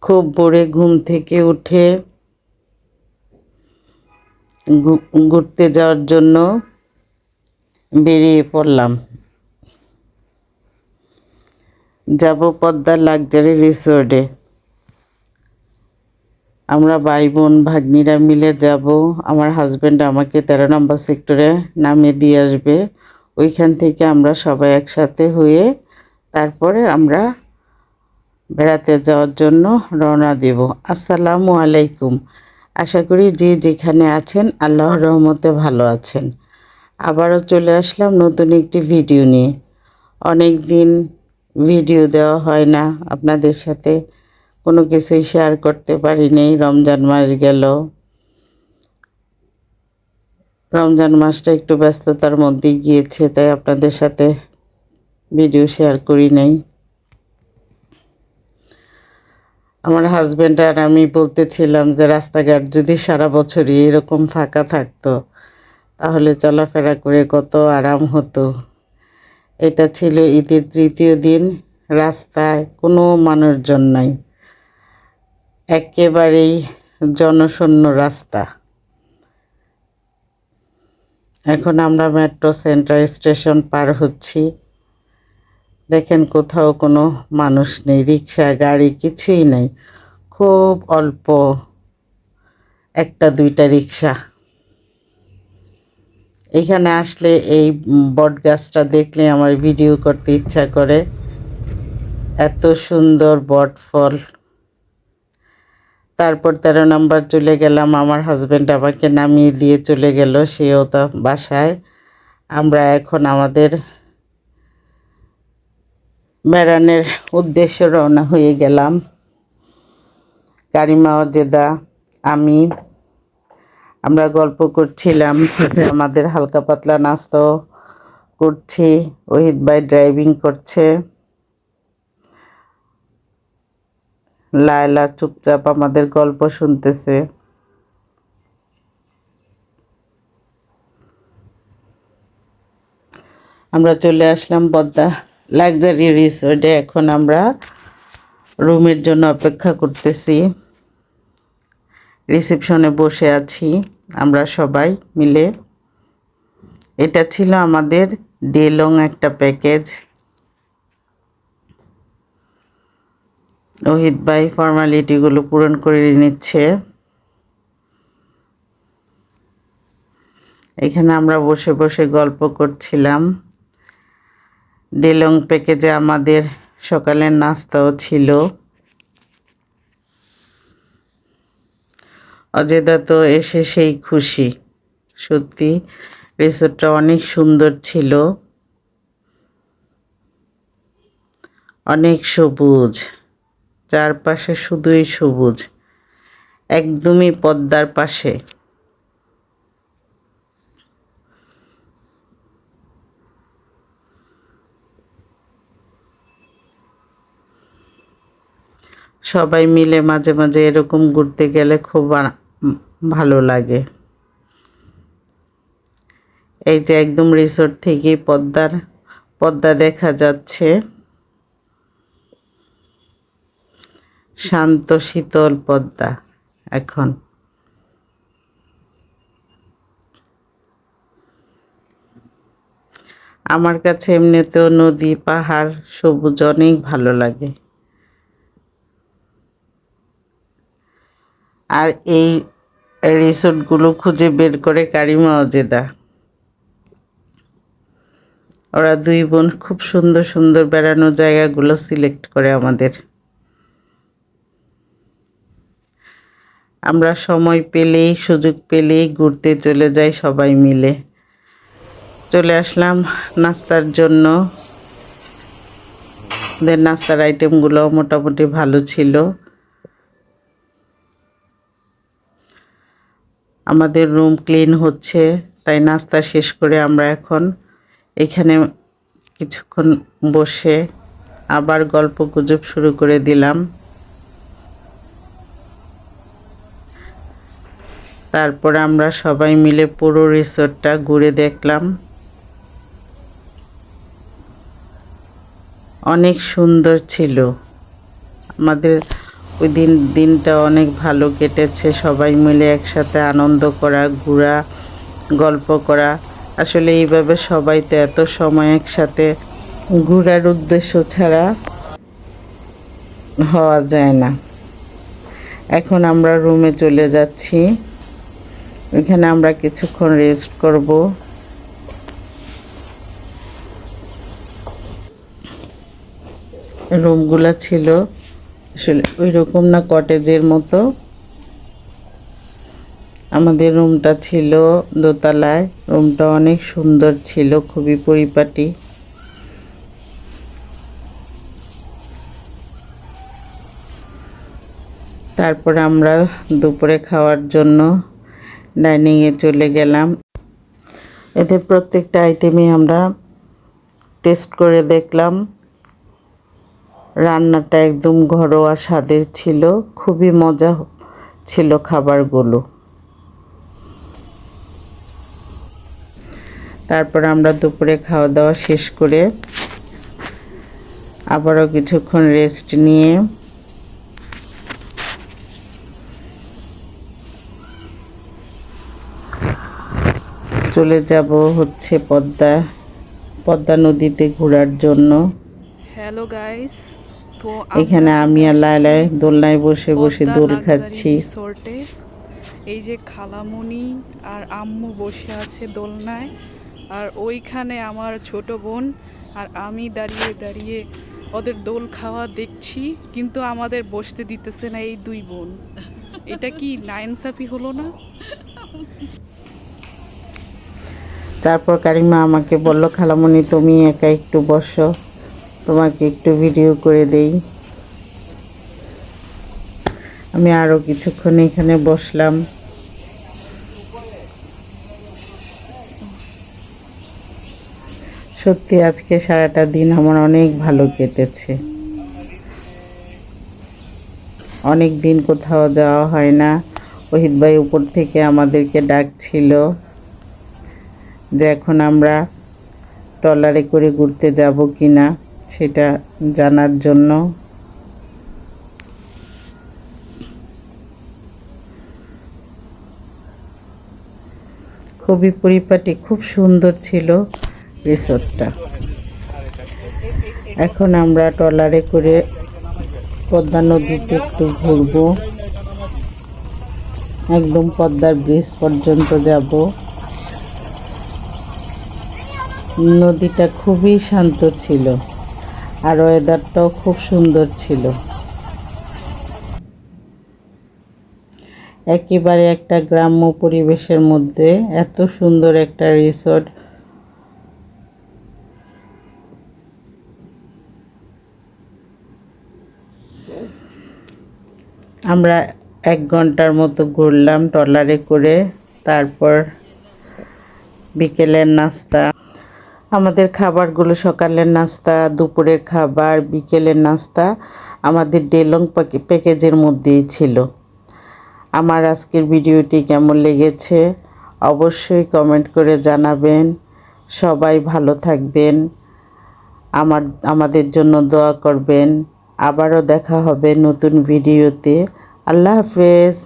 খুব ভোরে ঘুম থেকে উঠে ঘুরতে যাওয়ার জন্য বেরিয়ে পড়লাম। যাব পদ্মার লাক্সারি রিসোর্টে। আমরা ভাই বোন ভাগ্নিরা মিলে যাব। আমার হাজব্যান্ড আমাকে 13 নম্বর সেক্টরে নামিয়ে দিয়ে আসবে। ওইখান থেকে আমরা সবাই একসাথে হয়ে তারপরে আমরা বেড়াতে যাওয়ার জন্য রওনা দেব। আসসালামু আলাইকুম। আশা করি যে যেখানে আছেন আল্লাহর রহমতে ভালো আছেন। আবারও চলে আসলাম নতুন একটি ভিডিও নিয়ে। অনেক দিন ভিডিও দেওয়া হয় না, আপনাদের সাথে কোনো কিছুই শেয়ার করতে পারিনি। রমজান মাস গেল, রমজান মাসটা একটু ব্যস্ততার মধ্যেই গিয়েছে, তাই আপনাদের সাথে ভিডিও শেয়ার করি নাই। আমার হাজব্যান্ড আর আমি বলতেছিলাম যে রাস্তাঘাট যদি সারা বছরই এরকম ফাঁকা থাকতো তাহলে চলাফেরা করে কত আরাম হতো। এটা ছিল ঈদের তৃতীয় দিন, রাস্তায় কোনো মানুষজন নাই, একেবারেই জনশূন্য রাস্তা। এখন আমরা মেট্রো সেন্ট্রাল স্টেশন পার হচ্ছি। দেখেন কোথাও কোনো মানুষ নেই, রিক্সা গাড়ি কিছুই নেই, খুব অল্প একটা দুইটা রিক্সা। এখানে আসলে এই বট গাছটা দেখলে আমার ভিডিও করতে ইচ্ছা করে, এত সুন্দর বট ফল। তারপর 13 নম্বর চলে গেলাম, আমার হাজব্যান্ড আমাকে নামিয়ে দিয়ে চলে গেল, সেও তা বাসায়। আমরা এখন আমাদের বেড়ানোর উদ্দেশ্যে রওনা হয়ে গেলাম। কারিমা, অজেদা, আমি, আমরা গল্প করছিলাম, আমাদের হালকা পাতলা নাস্তাও করছি। ওহিদ ভাই ড্রাইভিং করছে, লায়লা চুপচাপ আমাদের গল্প শুনতেছে। আমরা চলে আসলাম পদ্মা লাক্সারি রিসোর্টে। এখন আমরা রুমের জন্য অপেক্ষা করতেছি। রিসেপশনে বসে আছি আমরা সবাই মিলে। এটা ছিল আমাদের ডে লং একটা প্যাকেজ। ওহিদ ভাই ফর্মালিটিগুলো পূরণ করে নিচ্ছে। এখানে আমরা বসে বসে গল্প করছিলাম। ডে লং প্যাকেজে আমাদের সকালের নাস্তাও ছিল। অজেদা তো এসে সেই খুশি। সত্যি রিসোর্টটা অনেক সুন্দর ছিল, অনেক সবুজ, চারপাশে শুধুই সবুজ, একদমই পদ্মার পাশে। সবাই মিলে মাঝে মাঝে এরকম ঘুরতে গেলে খুব ভালো লাগে। এই যে একদম রিসোর্ট থেকে পদ্মা দেখা যাচ্ছে, শান্ত শীতল পদ্মা। এখন আমার কাছে এমনিতেও নদী পাহাড় সবুজ অনেক ভালো লাগে। আর এই রিসোর্টগুলো খুঁজে বের করে কারিমা, অজেদা। ওরা দুই বোন খুব সুন্দর সুন্দর বেড়ানোর জায়গাগুলো সিলেক্ট করে আমাদের। আমরা সময় পেলেই সুযোগ পেলেই ঘুরতে চলে যাই সবাই মিলে। চলে আসলাম নাস্তার জন্য। নাস্তার আইটেমগুলো মোটামুটি ভালো ছিল। আমাদের রুম ক্লিন হচ্ছে, তাই নাস্তা শেষ করে আমরা এখন এখানে কিছুক্ষণ বসে আবার গল্প গুজব শুরু করে দিলাম। তারপর আমরা সবাই মিলে পুরো রিসোর্টটা ঘুরে দেখলাম। অনেক সুন্দর ছিল। আমাদের ওই দিনটা অনেক ভালো কেটেছে, সবাই মিলে একসাথে আনন্দ করা, ঘোরা, গল্প করা। আসলে এইভাবে সবাই তো এত সময় একসাথে ঘোরার উদ্দেশ্য ছাড়া হওয়া যায় না। এখন আমরা রুমে চলে যাচ্ছি, ওইখানে আমরা কিছুক্ষণ রেস্ট করব। রুমগুলো ছিল আসলে ওই রকম না, কটেজের মতো। আমাদের রুমটা ছিল দোতলায়, রুমটা অনেক সুন্দর ছিল, খুবই পরিপাটি। তারপরে আমরা দুপুরে খাওয়ার জন্য ডাইনিংয়ে চলে গেলাম। এদের প্রত্যেকটা আইটেমই আমরা টেস্ট করে দেখলাম। রান্নাটা একদম ঘরোয়া স্বাদের ছিল, খুবই মজা ছিল খাবারগুলো। তারপর আমরা দুপুরে খাওয়া দাওয়া শেষ করে আবারও কিছুক্ষণ রেস্ট নিয়ে চলে যাব হচ্ছে পদ্মা নদীতে ঘোরার জন্য। হ্যালো গাইস, তো এখানে আমি আর লায়লায় দোলনায় বসে বসে দোল খাচ্ছি। রিসোর্টে এই যে খালামণি আর আম্মু বসে আছে দোলনায়, আর ওইখানে আমার ছোট বোন আর আমি দাঁড়িয়ে দাঁড়িয়ে ওদের দোল খাওয়া দেখছি, কিন্তু আমাদের বসতে দিতেছে না এই দুই বোন। এটা কি নাইনসাফি হলো না? তারপর কারিমা আমাকে বলল, খালামণি তুমি একা একটু বসো, তোমাকে একটু ভিডিও করে দেই। আমি আরও কিছুক্ষণ এখানে বসলাম। সত্যি আজকে সারাটা দিন আমার অনেক ভালো কেটেছে। অনেক দিন কোথাও যাওয়া হয় না। ওহিদ ভাই উপর থেকে আমাদেরকে ডাকছিল যে এখন আমরা ট্রলারে করে ঘুরতে যাব কি না সেটা জানার জন্য। খুবই পরিপাটি, খুব সুন্দর ছিল রিসোর্টটা। এখন আমরা ট্রলারে করে পদ্মা নদীতে একটু ঘুরবো, একদম পদ্মার ব্রিজ পর্যন্ত যাব। নদীটা খুবই শান্ত ছিল আর ওয়েদারটাও খুব সুন্দর ছিল। একেবারে একটা গ্রাম্য পরিবেশের মধ্যে এত সুন্দর একটা রিসোর্ট। আমরা 1 ঘন্টার মতো ঘুরলাম ট্রলারে করে। তারপর বিকেলের নাস্তা, আমাদের খাবারগুলো সকালের নাস্তা, দুপুরের খাবার, বিকেলের নাস্তা আমাদের ডেলং প্যাকেজের মধ্যেই ছিল। আমার আজকের ভিডিওটি কেমন লেগেছে অবশ্যই কমেন্ট করে জানাবেন। সবাই ভালো থাকবেন, আমাদের জন্য দোয়া করবেন। আবারও দেখা হবে নতুন ভিডিওতে। আল্লাহ হাফেজ।